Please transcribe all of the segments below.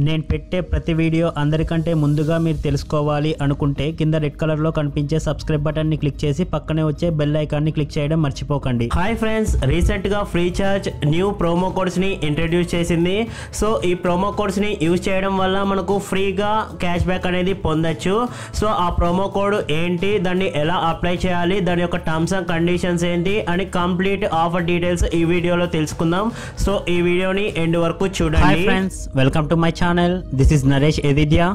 నేను పెట్టే ప్రతి వీడియో అందరికంటే ముందుగా మీరు తెలుసుకోవాలి అనుకుంటే కింద రెడ్ కలర్ లో కనిపించే సబ్స్క్రైబ్ బటన్ ని క్లిక్ చేసి పక్కనే వచ్చే బెల్ ఐకాన్ ని క్లిక్ చేయడం మర్చిపోకండి. హాయ్ ఫ్రెండ్స్, రీసెంట్ గా free charge new promo codes ని ఇంట్రడ్యూస్ చేసింది. సో ఈ ప్రోమో కోడ్స్ ని యూజ్ చేయడం వల్ల మనకు ఫ్రీగా క్యాష్ బ్యాక్ అనేది పొందొచ్చు. సో ఆ ప్రోమో కోడ్ ఏంటి, దాన్ని ఎలా అప్లై చేయాలి, దాని యొక్క టర్మ్స్ అండ్ కండిషన్స్ ఏంటి అని కంప్లీట్ ఆఫర్ డీటెయిల్స్ ఈ వీడియోలో తెలుసుకుందాం. సో ఈ వీడియోని ఎండ్ వరకు చూడండి. Hi friends, welcome to my channel. This is Naresh Edidya.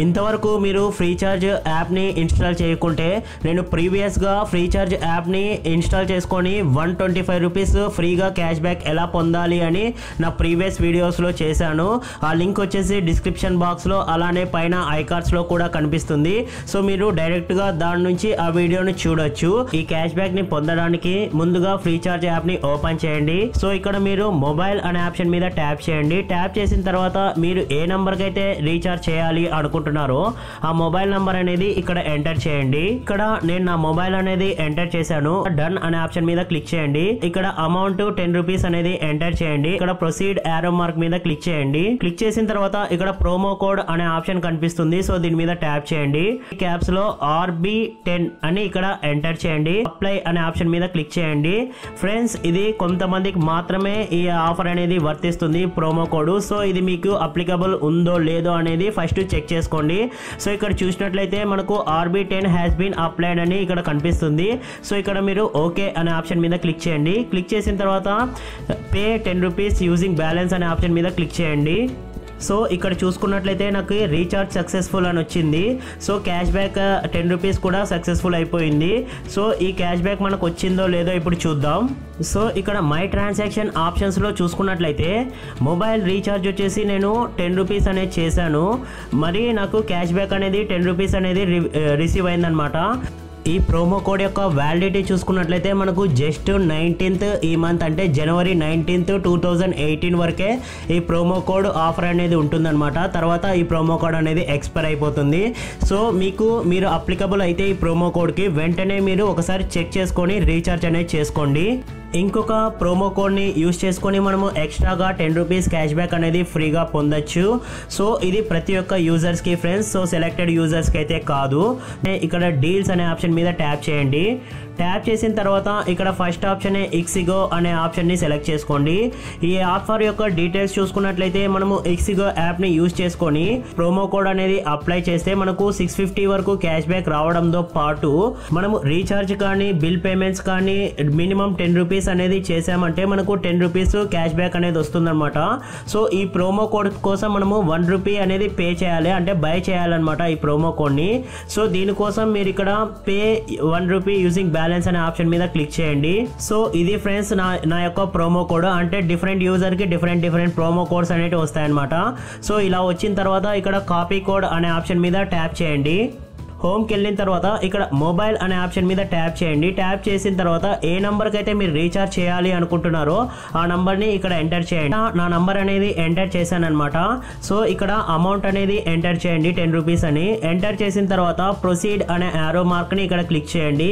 ఇంతవరకు మీరు ఫ్రీ చార్జ్ యాప్ని ఇన్స్టాల్ చేయకుంటే నేను ప్రీవియస్గా ఫ్రీ చార్జ్ యాప్ని ఇన్స్టాల్ చేసుకొని 125 రూపీస్ ఫ్రీగా క్యాష్ బ్యాక్ ఎలా పొందాలి అని నా ప్రీవియస్ వీడియోస్లో చేశాను. ఆ లింక్ వచ్చేసి డిస్క్రిప్షన్ బాక్స్లో అలానే పైన ఐకార్డ్స్లో కూడా కనిపిస్తుంది. సో మీరు డైరెక్ట్గా దాని నుంచి ఆ వీడియోని చూడొచ్చు. ఈ క్యాష్ బ్యాక్ని పొందడానికి ముందుగా ఫ్రీ చార్జ్ యాప్ని ఓపెన్ చేయండి. సో ఇక్కడ మీరు మొబైల్ అనే ఆప్షన్ మీద ట్యాప్ చేయండి. ట్యాప్ చేసిన తర్వాత మీరు ఏ నెంబర్కి అయితే రీఛార్జ్ చేయాలి అనుకుంటున్నారో ఆ మొబైల్ నంబర్ అనేది ఇక్కడ ఎంటర్ చేయండి. ఇక్కడ నేను నా మొబైల్ అనేది ఎంటర్ చేశాను. డన్ అనే ఆప్షన్ మీద క్లిక్ చేయండి. ఇక్కడ అమౌంట్ 10 రూపీస్ అనేది ఎంటర్ చేయండి. ఇక్కడ ప్రొసీడ్ యారో మార్క్ మీద క్లిక్ చేయండి. క్లిక్ చేసిన తర్వాత ఇక్కడ ప్రోమో కోడ్ అనే ఆప్షన్ కనిపిస్తుంది. సో దీని మీద ట్యాప్ చేయండి. క్యాప్స్ లో RB10 అని ఇక్కడ ఎంటర్ చేయండి. అప్లై అనే ఆప్షన్ మీద క్లిక్ చేయండి. ఫ్రెండ్స్, ఇది కొంతమందికి మాత్రమే ఈ ఆఫర్ అనేది వర్తిస్తుంది ప్రోమో కోడ్. సో ఇది మీకు అప్లికబుల్ ఉందో లేదో అనేది ఫస్ట్ చెక్ చేసుకోండి. సో ఇక్కడ చూసినట్లయితే మనకు RB10 హ్యాస్ బీన్ అప్లైడ్ అని ఇక్కడ కనిపిస్తుంది. సో ఇక్కడ మీరు ఓకే అనే ఆప్షన్ మీద క్లిక్ చేయండి. క్లిక్ చేసిన తర్వాత పే 10 రూపీస్ యూజింగ్ బ్యాలెన్స్ అనే ఆప్షన్ మీద క్లిక్ చేయండి. సో ఇక్కడ చూసుకున్నట్లయితే నాకు రీఛార్జ్ సక్సెస్ఫుల్ అని వచ్చింది. సో క్యాష్ బ్యాక్ 10 రూపీస్ కూడా సక్సెస్ఫుల్ అయిపోయింది. సో ఈ క్యాష్ బ్యాక్ మనకు వచ్చిందో లేదో ఇప్పుడు చూద్దాం. సో ఇక్కడ మై ట్రాన్సాక్షన్ ఆప్షన్స్లో చూసుకున్నట్లయితే మొబైల్ రీఛార్జ్ వచ్చేసి నేను 10 రూపీస్ అనేది చేశాను. మరి నాకు క్యాష్ బ్యాక్ అనేది 10 రూపీస్ అనేది రిసీవ్ అయిందనమాట. ఈ ప్రోమో కోడ్ యొక్క వ్యాలిడిటీ చూసుకున్నట్లయితే మనకు జస్ట్ 19th ఈ మంత్, అంటే జనవరి 19th 2018 వరకే ఈ ప్రోమో కోడ్ ఆఫర్ అనేది ఉంటుందన్నమాట. తర్వాత ఈ ప్రోమో కోడ్ అనేది ఎక్స్పైర్ అయిపోతుంది. సో మీరు అప్లికబుల్ అయితే ఈ ప్రోమో కోడ్కి వెంటనే మీరు ఒకసారి చెక్ చేసుకొని రీఛార్జ్ అనేది చేసుకోండి. ఇంకొక ప్రోమో కోడ్ని యూజ్ చేసుకొని మనము ఎక్స్ట్రాగా 10 రూపీస్ క్యాష్ బ్యాక్ అనేది ఫ్రీగా పొందొచ్చు. సో ఇది ప్రతి ఒక్క యూజర్స్కి ఫ్రెండ్స్, సో సెలెక్టెడ్ యూజర్స్కి అయితే కాదు. ఇక్కడ డీల్స్ అనే ఆప్షన్ మీద ట్యాప్ చేయండి. ట్యాప్ చేసిన తర్వాత ఇక్కడ ఫస్ట్ ఆప్షన్ ఇక్సిగో అనే ఆప్షన్ని సెలెక్ట్ చేసుకోండి. ఈ ఆఫర్ యొక్క డీటెయిల్స్ చూసుకున్నట్లయితే మనము ఇక్సిగో యాప్ని యూజ్ చేసుకొని ప్రోమో కోడ్ అనేది అప్లై చేస్తే మనకు 650 వరకు క్యాష్ బ్యాక్ రావడంతో పాటు మనము రీఛార్జ్ కానీ బిల్ పేమెంట్స్ కానీ మినిమం 10 రూపీస్ అనేది చేసామంటే మనకు 10 రూపీస్ క్యాష్ బ్యాక్ అనేది వస్తుందన్నమాట. సో ఈ ప్రోమో కోడ్ కోసం మనము 1 రూపీ అనేది పే చేయాలి, అంటే బై చేయాలన్నమాట ఈ ప్రోమో కోడ్ని. సో దీనికోసం మీరు ఇక్కడ పే 1 రూపీ యూజింగ్ బ్యాలెన్స్ అనే ఆప్షన్ మీద క్లిక్ చేయండి. సో ఇది ఫ్రెండ్స్ నా యొక్క ప్రోమో కోడ్, అంటే డిఫరెంట్ యూజర్ కి డిఫరెంట్ ప్రోమో కోడ్స్ అనేవి వస్తాయన్నమాట. సో ఇలా వచ్చిన తర్వాత ఇక్కడ కాపీ కోడ్ అనే ఆప్షన్ మీద ట్యాప్ చేయండి. హోమ్కి వెళ్ళిన తర్వాత ఇక్కడ మొబైల్ అనే ఆప్షన్ మీద ట్యాప్ చేయండి. ట్యాప్ చేసిన తర్వాత ఏ నంబర్కి అయితే మీరు రీఛార్జ్ చేయాలి అనుకుంటున్నారో ఆ నంబర్ని ఇక్కడ ఎంటర్ చేయండి. నా నంబర్ అనేది ఎంటర్ చేశాను అనమాట. సో ఇక్కడ అమౌంట్ అనేది ఎంటర్ చేయండి 10 రూపీస్ అని. ఎంటర్ చేసిన తర్వాత ప్రొసీడ్ అనే యారో మార్క్ని ఇక్కడ క్లిక్ చేయండి.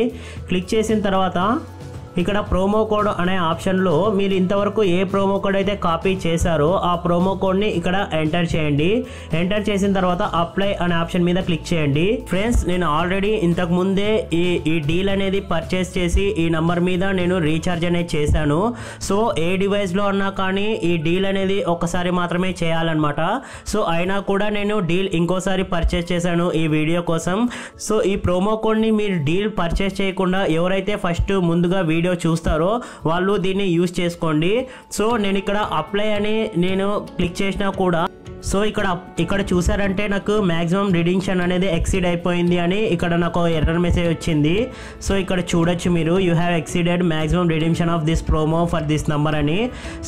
క్లిక్ చేసిన తర్వాత ఇక్కడ ప్రోమో కోడ్ అనే ఆప్షన్లో మీరు ఇంతవరకు ఏ ప్రోమో కోడ్ అయితే కాపీ చేశారో ఆ ప్రోమో కోడ్ని ఇక్కడ ఎంటర్ చేయండి. ఎంటర్ చేసిన తర్వాత అప్లై అనే ఆప్షన్ మీద క్లిక్ చేయండి. ఫ్రెండ్స్, నేను ఆల్రెడీ ఇంతకు ముందే ఈ డీల్ అనేది పర్చేస్ చేసి ఈ నంబర్ మీద నేను రీఛార్జ్ అనేది చేశాను. సో ఏ డివైస్లో అన్నా కానీ ఈ డీల్ అనేది ఒకసారి మాత్రమే చేయాలన్నమాట. సో అయినా కూడా నేను డీల్ ఇంకోసారి పర్చేస్ చేశాను ఈ వీడియో కోసం. సో ఈ ప్రోమో కోడ్ని మీరు డీల్ పర్చేస్ చేయకుండా ఎవరైతే ఫస్ట్ ముందుగా వీడియో చూస్తారో వాళ్ళు దీన్ని యూజ్ చేసుకోండి. సో నేను ఇక్కడ అప్లై అని నేను క్లిక్ చేసినా కూడా సో ఇక్కడ చూసారంటే నాకు మ్యాక్సిమం రిడీమ్షన్ అనేది ఎక్సీడ్ అయిపోయింది అని ఇక్కడ నాకు ఎర్రర్ మెసేజ్ వచ్చింది. సో ఇక్కడ చూడొచ్చు మీరు, you have exceeded maximum redemption of this promo for this number అని.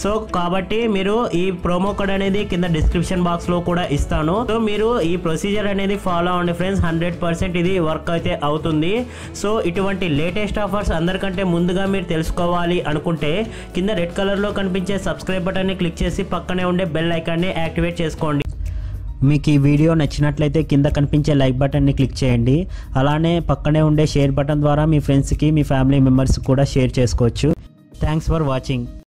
సో కాబట్టి మీరు ఈ ప్రోమో కోడ్ అనేది కింద డిస్క్రిప్షన్ బాక్స్లో కూడా ఇస్తాను. సో మీరు ఈ ప్రొసీజర్ అనేది ఫాలో అవ్వండి ఫ్రెండ్స్, 100% ఇది వర్క్ అయితే అవుతుంది. సో ఇటువంటి లేటెస్ట్ ఆఫర్స్ అందరికంటే ముందుగా మీరు తెలుసుకోవాలి అనుకుంటే కింద రెడ్ కలర్లో కనిపించే సబ్స్క్రైబ్ బటన్ని క్లిక్ చేసి పక్కనే ఉండే బెల్ ఐకాన్ని యాక్టివేట్ చేసుకోండి. మీకు ఈ వీడియో నచ్చినట్లయితే కింద కనిపించే లైక్ బటన్ని క్లిక్ చేయండి. అలానే పక్కనే ఉండే షేర్ బటన్ ద్వారా మీ ఫ్రెండ్స్కి మీ ఫ్యామిలీ మెంబర్స్కి కూడా షేర్ చేసుకోవచ్చు. Thanks for watching.